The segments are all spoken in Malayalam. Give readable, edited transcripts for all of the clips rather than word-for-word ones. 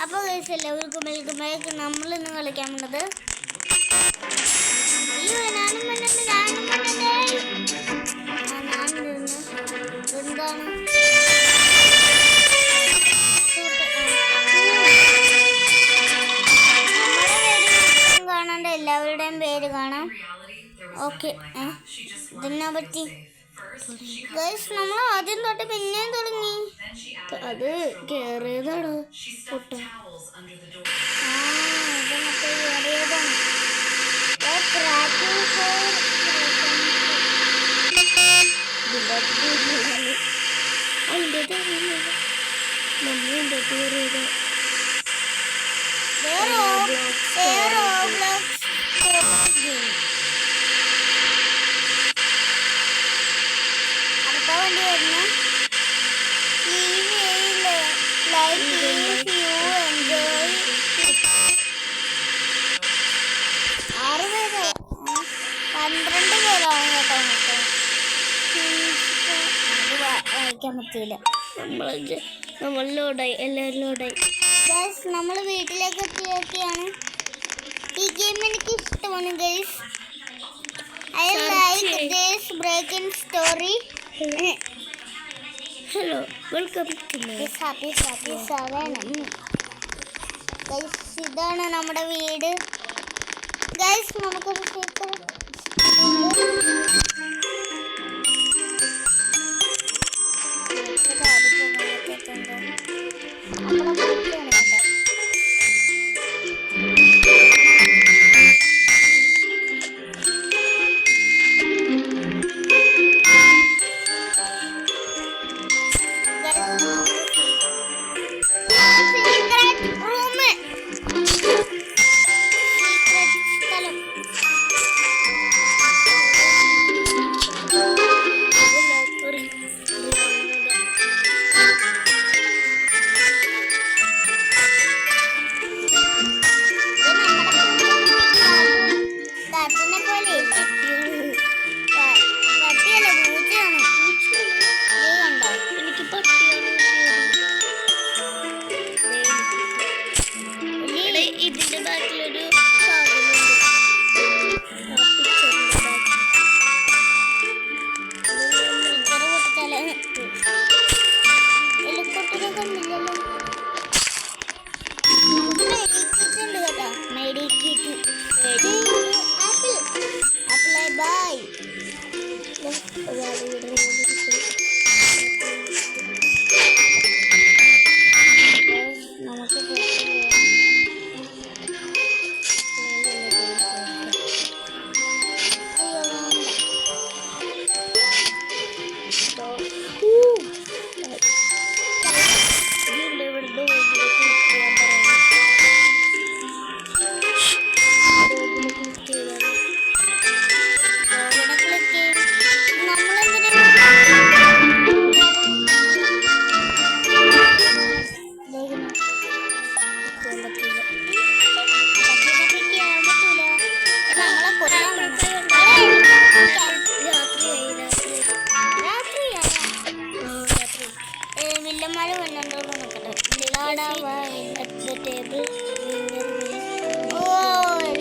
അപ്പോൾ ഗൈസ് എല്ലാവർക്കും വെൽക്കം. നമ്മളിന്ന് കളിക്കാൻ പോകുന്നത് എന്താണ് കാണാണ്ട് എല്ലാവരുടെയും പേര് കാണാം. ഓക്കെ, ഇതിനെ പറ്റി ഗൈസ് നമ്മൾ ആദ്യം തൊട്ട് പിന്നെയും തുടങ്ങി. അത് കേറിയതാണ് പൊട്ട. വായിക്കാൻ പറ്റിയില്ല. നമ്മൾ ലോഡായി, എല്ലാവരും ലോഡായി. നമ്മൾ വീട്ടിലേക്ക് എത്തിയൊക്കെയാണ്. ഈ ഗെയിം എനിക്ക് ഇഷ്ടമാണ് guys. I like this breaking story. Hello, welcome to happy 7. Guys ഇതാണ് നമ്മുടെ വീട്. ഗൈസ് നമുക്കൊരു സീക്രട്ട്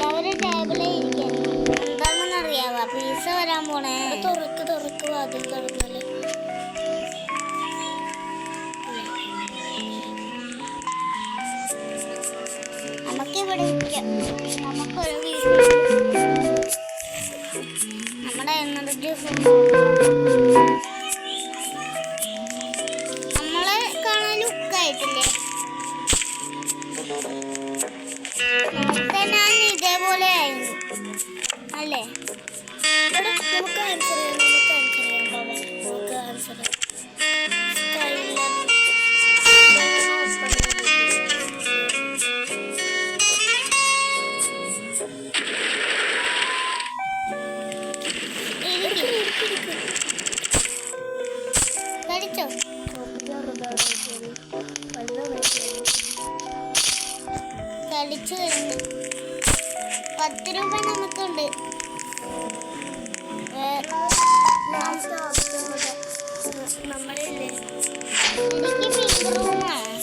എല്ലാവരും ടേബിളിൽ ഇരിക്കാൻ എന്താണെന്ന് അറിയാവാ. പിസ്സ വരാൻ പോണേ. തുറക്ക് വാതിൽ തുറന്നാല് നമുക്കിവിടെ നമുക്കൊരു നമ്മുടെ എനർജി നമ്മളെ കാണാൻ ലുക്കായിട്ടില്ലേ? ഞാൻ ഇതേപോലെ ആയിരുന്നു അല്ലേ? നമുക്ക് ആൻസർ കഴിച്ചോ? കളിച്ചു കഴിഞ്ഞു. 10 രൂപ നമുക്കുണ്ട്. നമ്മളില്ലേ, എനിക്ക് പിങ്ക് റൂമാണ്.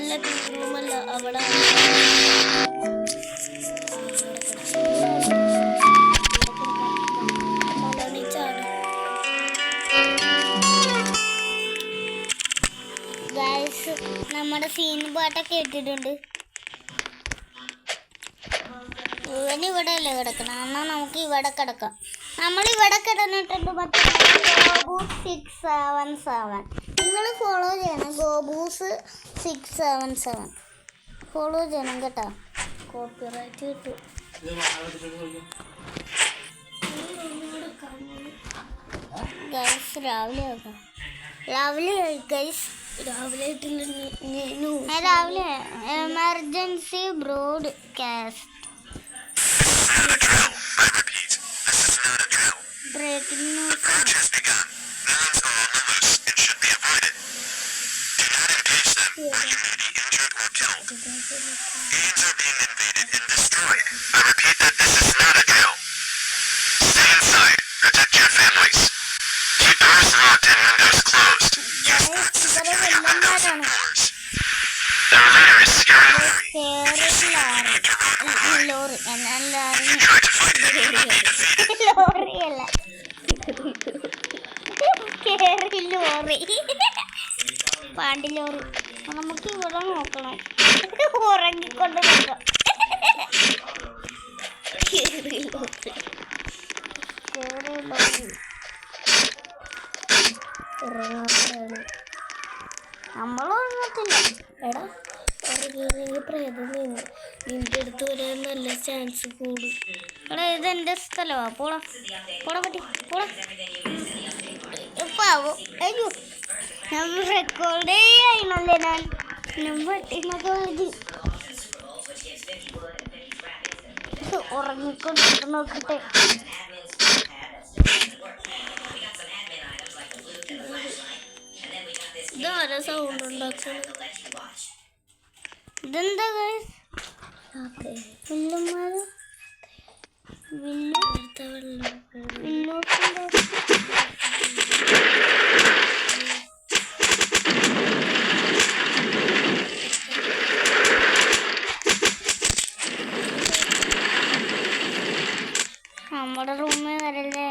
റൂമല്ല റൂമല്ല അവിടെ ഗൈസ് നമ്മുടെ സീൻ പാട്ടൊക്കെ ഇട്ടിട്ടുണ്ട്. ഇവന് ഇവിടെ അല്ലേ കിടക്കണം, എന്നാൽ നമുക്ക് ഇവിടെ കിടക്കാം. നമ്മൾ ഇവിടെ കിടന്നിട്ടുണ്ട്. മറ്റേ ഗോബൂസ് 677 നിങ്ങൾ ഫോളോ ചെയ്യണം. ഗോബൂസ് 677 ഫോളോ ചെയ്യണം കേട്ടോ. കോപ്പിറൈറ്റ് കിട്ടും. ഗൈസ് രാവിലെ ആക്കാം. രാവിലെ ഗൈസ് രാവിലെ emergency broadcast breaking news. Purge has begun. Villains are on the loose and should be avoided. Do not engage them or you may be injured or killed. Games are being invaded and destroyed. I repeat that this is not a drill. Stay inside. Protect your families. Keep doors locked and windows closed. Use nets to secure your windows and doors. Their leader is scary Larry. If you try to fight him, you will be defeated. Pandi lorry നമുക്ക് ഇവിടെ നോക്കണം. ഉറങ്ങിക്കൊണ്ട് നോക്കാം. നമ്മൾ ഉറങ്ങത്തില്ല. എടാ പ്രേതം നിന്റെ അടുത്ത് വരാൻ നല്ല ചാൻസ് കൂടും. എടാ ഇതെന്റെ സ്ഥലമാ. പോടാ പോടാ പറ്റി പോടാ. പാവോ അയ്യോ ഞാൻ റെക്കോർഡ് ചെയ്യണല്ലേ. ഞാൻ പട്ടിനൊക്കെ ഉറങ്ങിക്കൊണ്ടിട്ട് നോക്കട്ടെ. ഇതാരാ സൗണ്ട് ഉണ്ടാക്കുന്നത്? ഇതെന്താ വില്ലുമാര് നമ്മുടെ റൂമിൽ വരല്ലേ.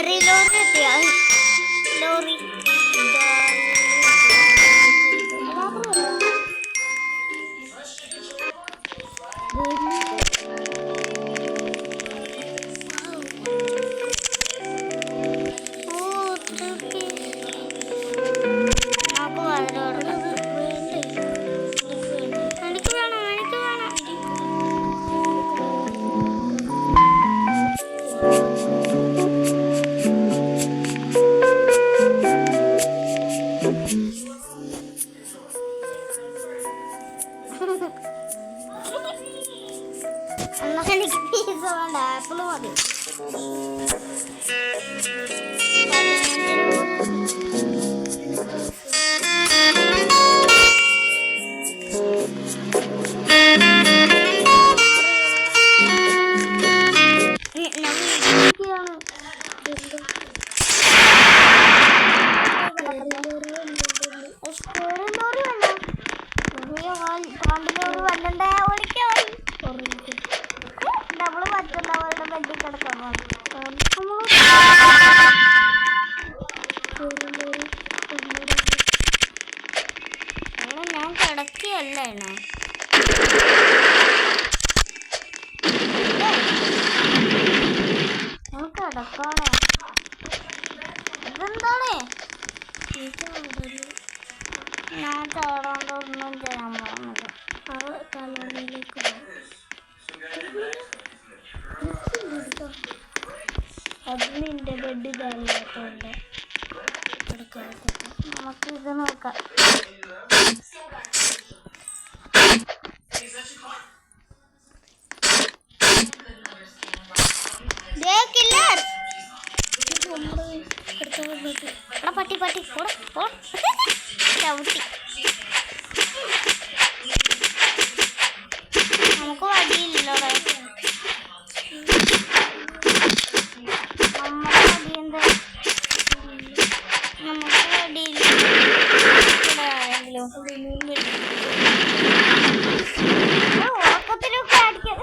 സ്കേറി ലോറി എത്തിയ ലോറി എനിക്ക് പീസ വേണ്ട ആപ്പിൾ മതി. നമ്മള് മറ്റുള്ളവരുടെ ബെഡിൽ കിടക്കണം. ഞാൻ കിടക്കുകയല്ല ഞാൻ കിടക്കാണേ. ഇതെന്താണ് ഞാൻ ചാടാണ്ടൊന്നും ചെയ്യാൻ പറഞ്ഞത്. തലയിലേക്ക് അത് നിന്റെ ബെഡ് ഇതല്ലാത്തോണ്ട് നമുക്ക് ഇത് നോക്കാം. പട്ടി പട്ടി ചവിട്ടി നമുക്ക് വടിയില്ലല്ലോടെ. നമ്മുടെ വടിയുണ്ട്, നമുക്ക് വടിയില്ല. ഉറക്കത്തിലൊക്കെ അടിക്കാം.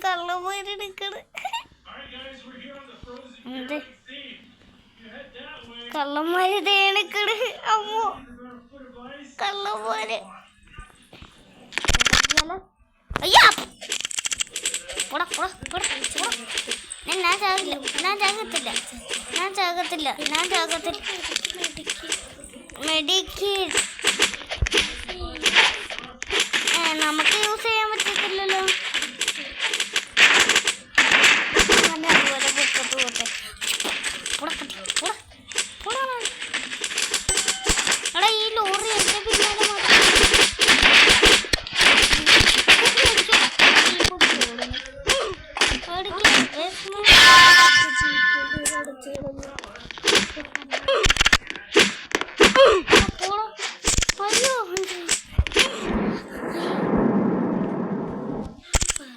കള്ളന്മാര് എടുക്കണ്. എന്ത് കള്ളന്മാര് തേണിക്കട് അമ്മോ കള്ളന്മാര് അയ്യാ ഞാൻ ചാകത്തില്ല മെഡിക്കേറ്റ് നമുക്ക് യൂസ് ചെയ്യാൻ പറ്റത്തില്ലല്ലോ. അതുപോലെ പൊക്കത്ത് പോട്ടെ എടാ ഈ ലോറി എന്റെ പിന്നാലെ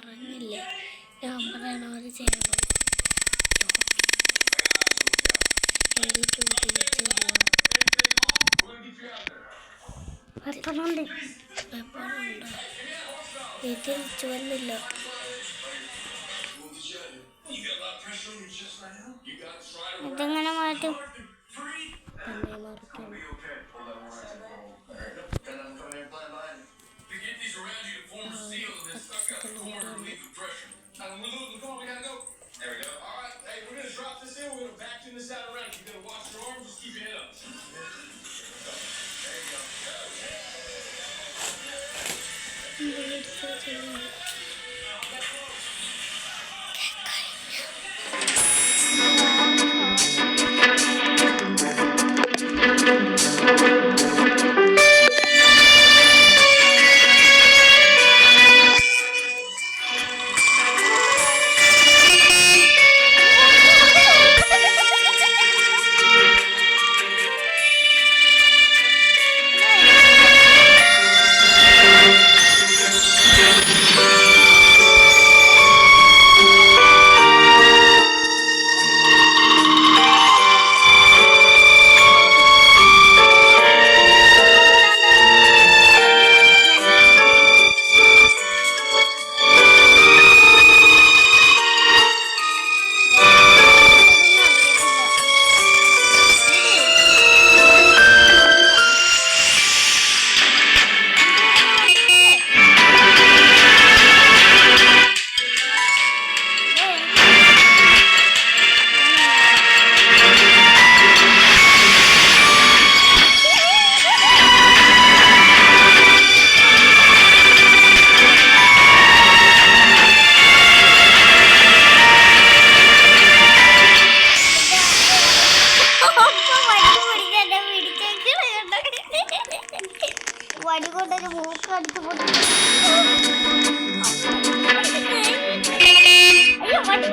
പറഞ്ഞില്ലേ ഞാൻ പറയണ പോലെ ചെയ്യണം. എത്തണുണ്ട് വീട്ടിൽ ചുവന്നില്ല. ഇതെങ്ങനെ മാറ്റും? വടികൊണ്ടൊരു മൂക്കടിച്ച് പൊട്ടി. അയ്യോ വടി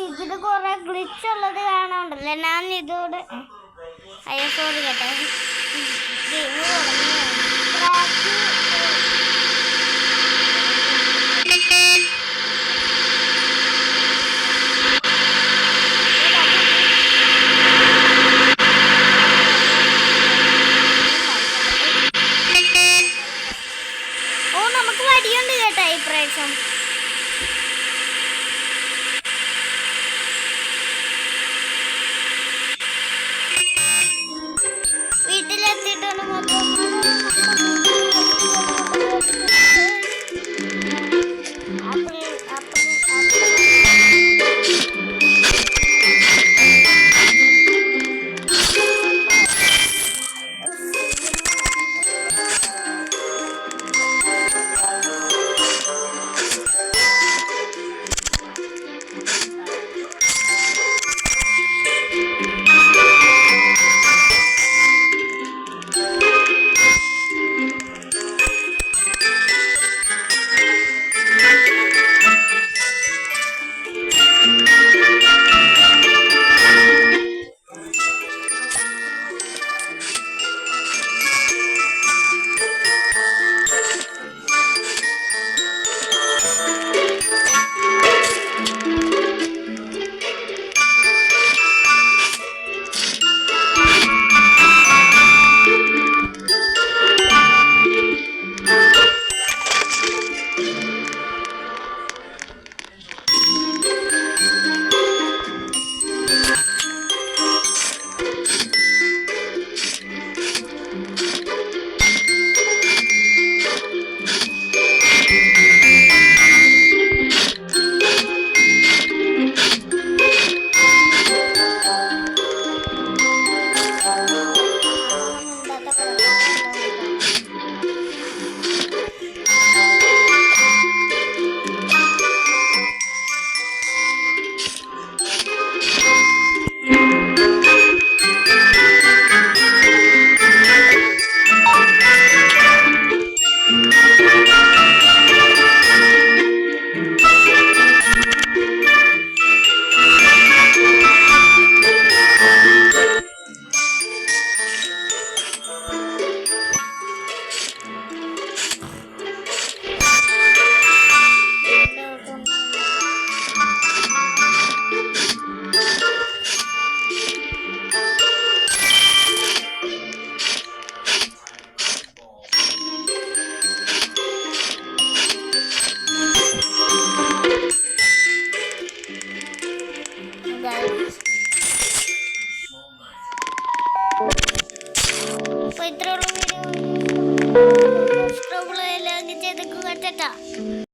ഇതില് കൊറേ ഗ്ലിച്ച് ഉള്ളത് കാണാണ്ടല്ലേ. ഞാൻ ഇതോടെ അയ്യോ സോറി കേട്ടോ. ഓ നമുക്ക് വടിയുണ്ട് കേട്ടോ ഈ പ്രാവശ്യം. അപ്പോൾ ഇത്രയുള്ള